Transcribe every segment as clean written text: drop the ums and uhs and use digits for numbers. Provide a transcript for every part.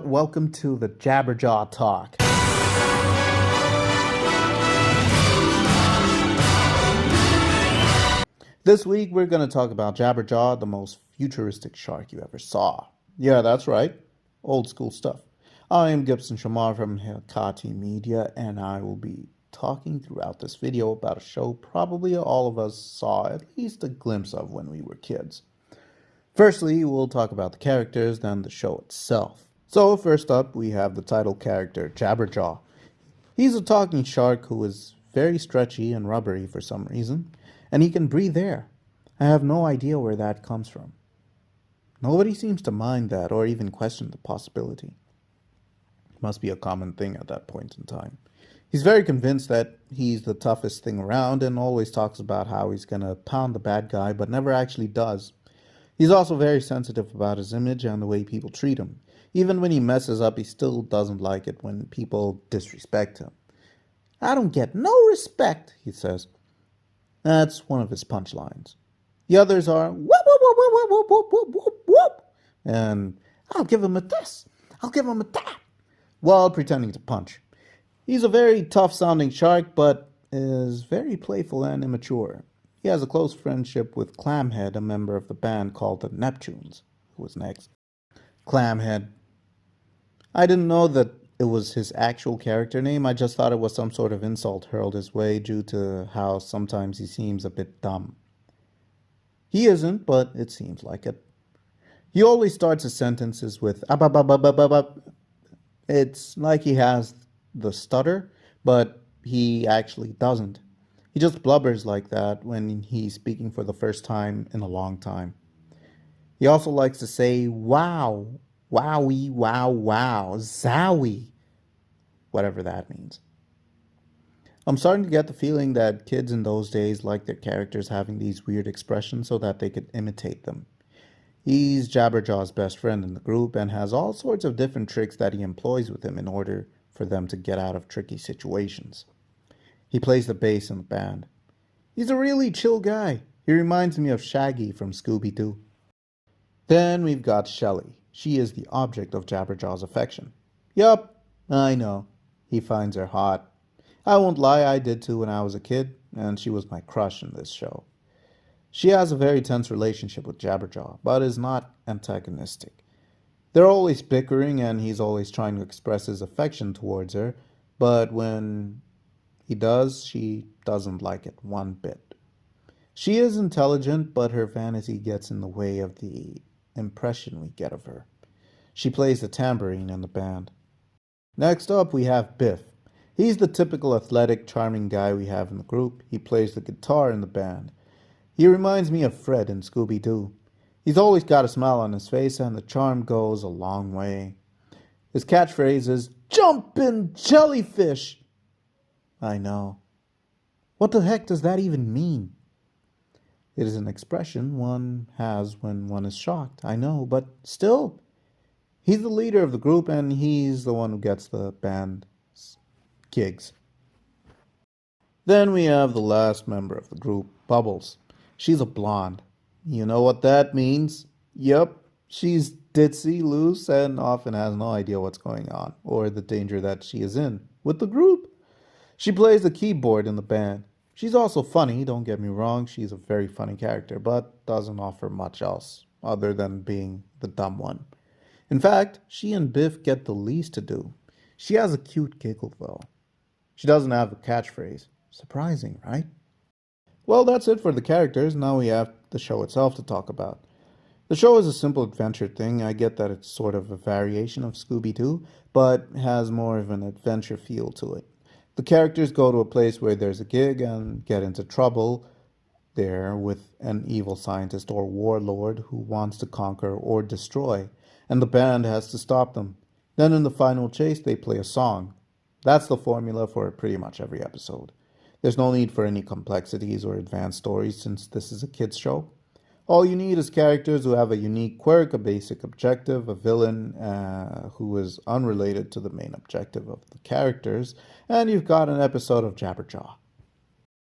Welcome to the Jabberjaw Talk. This week we're going to talk about Jabberjaw, the most futuristic shark you ever saw. Yeah, that's right. Old school stuff. I am Gibson Shamar from Hikati Media, and I will be talking throughout this video about a show probably all of us saw at least a glimpse of when we were kids. Firstly, we'll talk about the characters, then the show itself. So first up, we have the title character, Jabberjaw. He's a talking shark who is very stretchy and rubbery for some reason, and he can breathe air. I have no idea where that comes from. Nobody seems to mind that or even question the possibility. It must be a common thing at that point in time. He's very convinced that he's the toughest thing around and always talks about how he's gonna pound the bad guy, but never actually does. He's also very sensitive about his image and the way people treat him. Even when he messes up, he still doesn't like it when people disrespect him. "I don't get no respect," he says. That's one of his punchlines. The others are whoop, whoop, whoop, whoop, whoop, whoop, whoop, whoop, whoop, and "I'll give him a this, I'll give him a that," while pretending to punch. He's a very tough-sounding shark, but is very playful and immature. He has a close friendship with Clamhead, a member of the band called the Neptunes. Who was next? Clamhead. I didn't know that it was his actual character name. I just thought it was some sort of insult hurled his way due to how sometimes he seems a bit dumb. He isn't, but it seems like it. He always starts his sentences with "up." It's like he has the stutter, but he actually doesn't. He just blubbers like that when he's speaking for the first time in a long time. He also likes to say wow, wowie, wow, wow, zowie, whatever that means. I'm starting to get the feeling that kids in those days liked their characters having these weird expressions so that they could imitate them. He's Jabberjaw's best friend in the group and has all sorts of different tricks that he employs with him in order for them to get out of tricky situations. He plays the bass in the band. He's a really chill guy. He reminds me of Shaggy from Scooby-Doo. Then we've got Shelly. She is the object of Jabberjaw's affection. Yup, I know. He finds her hot. I won't lie, I did too when I was a kid, and she was my crush in this show. She has a very tense relationship with Jabberjaw, but is not antagonistic. They're always bickering, and he's always trying to express his affection towards her, but when he does, she doesn't like it one bit. She is intelligent, but her vanity gets in the way of the impression we get of her. She plays the tambourine in the band. Next up, we have Biff. He's the typical athletic, charming guy we have in the group. He plays the guitar in the band. He reminds me of Fred in Scooby-Doo. He's always got a smile on his face, and the charm goes a long way. His catchphrase is, "Jumpin' jellyfish!" I know. What the heck does that even mean? It is an expression one has when one is shocked, I know, but still. He's the leader of the group, and he's the one who gets the band's gigs. Then we have the last member of the group, Bubbles. She's a blonde. You know what that means? Yup, she's ditzy, loose, and often has no idea what's going on, or the danger that she is in, with the group. She plays the keyboard in the band. She's also funny, don't get me wrong, she's a very funny character, but doesn't offer much else, other than being the dumb one. In fact, she and Biff get the least to do. She has a cute giggle, though. She doesn't have a catchphrase. Surprising, right? Well, that's it for the characters. Now we have the show itself to talk about. The show is a simple adventure thing. I get that it's sort of a variation of Scooby-Doo, but has more of an adventure feel to it. The characters go to a place where there's a gig and get into trouble there with an evil scientist or warlord who wants to conquer or destroy, and the band has to stop them. Then in the final chase, they play a song. That's the formula for pretty much every episode. There's no need for any complexities or advanced stories since this is a kids' show. All you need is characters who have a unique quirk, a basic objective, a villain who is unrelated to the main objective of the characters, and you've got an episode of Jabberjaw.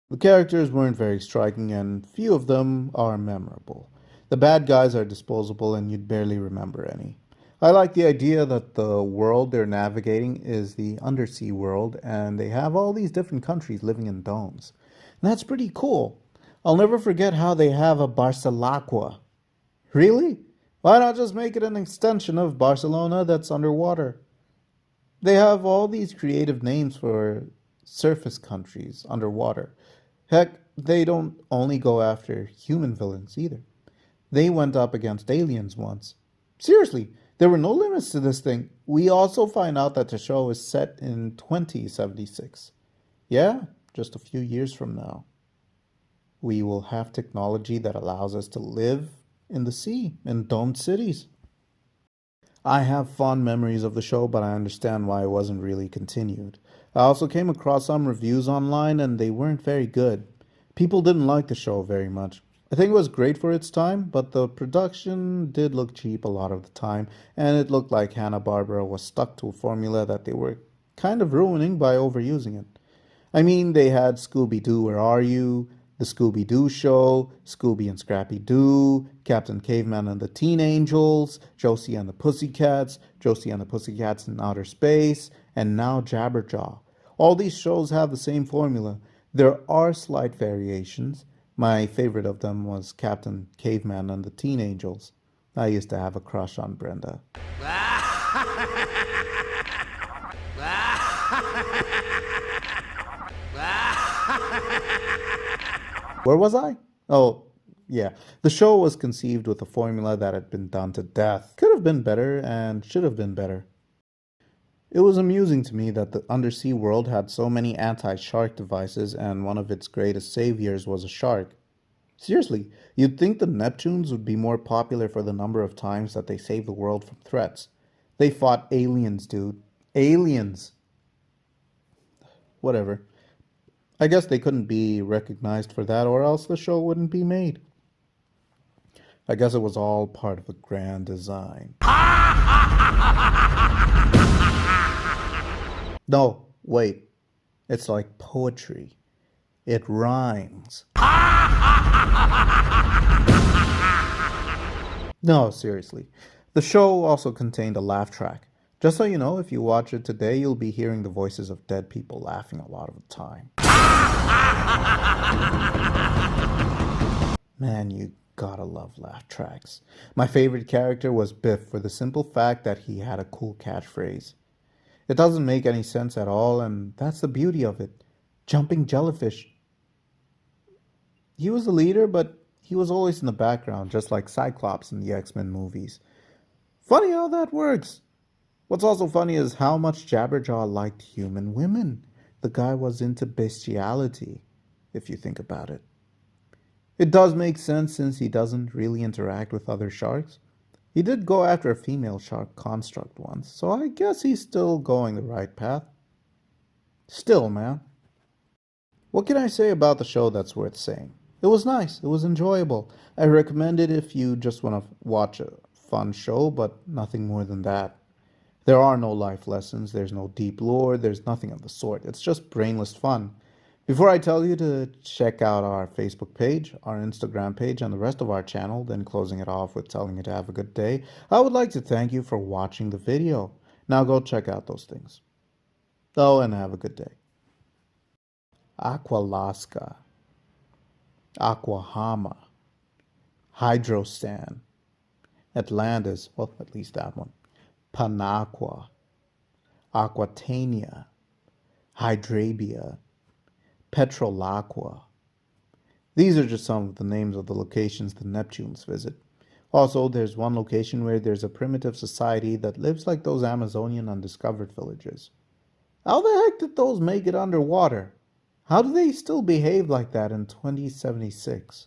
The characters weren't very striking and few of them are memorable. The bad guys are disposable and you'd barely remember any. I like the idea that the world they're navigating is the undersea world and they have all these different countries living in domes. And that's pretty cool. I'll never forget how they have a Barcelacqua. Really? Why not just make it an extension of Barcelona that's underwater? They have all these creative names for surface countries underwater. Heck, they don't only go after human villains either. They went up against aliens once. Seriously, there were no limits to this thing. We also find out that the show is set in 2076. Yeah, just a few years from now. We will have technology that allows us to live in the sea, in domed cities. I have fond memories of the show, but I understand why it wasn't really continued. I also came across some reviews online and they weren't very good. People didn't like the show very much. I think it was great for its time, but the production did look cheap a lot of the time, and it looked like Hanna-Barbera was stuck to a formula that they were kind of ruining by overusing it. I mean, they had Scooby-Doo, Where Are You?, The Scooby-Doo Show, Scooby and Scrappy-Doo, Captain Caveman and the Teen Angels, Josie and the Pussycats, Josie and the Pussycats in Outer Space, and now Jabberjaw. All these shows have the same formula. There are slight variations. My favorite of them was Captain Caveman and the Teen Angels. I used to have a crush on Brenda. Where was I? Oh, yeah. The show was conceived with a formula that had been done to death. Could have been better and should have been better. It was amusing to me that the undersea world had so many anti-shark devices and one of its greatest saviors was a shark. Seriously, you'd think the Neptunes would be more popular for the number of times that they saved the world from threats. They fought aliens, dude. Aliens. Whatever. I guess they couldn't be recognized for that, or else the show wouldn't be made. I guess it was all part of a grand design. No, wait. It's like poetry. It rhymes. No, seriously. The show also contained a laugh track. Just so you know, if you watch it today, you'll be hearing the voices of dead people laughing a lot of the time. Man, you gotta love laugh tracks. My favorite character was Biff for the simple fact that he had a cool catchphrase. It doesn't make any sense at all, and that's the beauty of it. Jumping jellyfish. He was the leader, but he was always in the background, just like Cyclops in the X-Men movies. Funny how that works. What's also funny is how much Jabberjaw liked human women. The guy was into bestiality, if you think about it. It does make sense since he doesn't really interact with other sharks. He did go after a female shark construct once, so I guess he's still going the right path. Still, man. What can I say about the show that's worth saying? It was nice. It was enjoyable. I recommend it if you just want to watch a fun show, but nothing more than that. There are no life lessons, there's no deep lore, there's nothing of the sort. It's just brainless fun. Before I tell you to check out our Facebook page, our Instagram page, and the rest of our channel, then closing it off with telling you to have a good day, I would like to thank you for watching the video. Now go check out those things. Oh, and have a good day. Aqualaska, Aquahama, Hydrostan, Atlantis, well, at least that one, Panaqua, Aquatania, Hydrabia, Petrolaqua. These are just some of the names of the locations the Neptunes visit. Also, there's one location where there's a primitive society that lives like those Amazonian undiscovered villages. How the heck did those make it underwater? How do they still behave like that in 2076?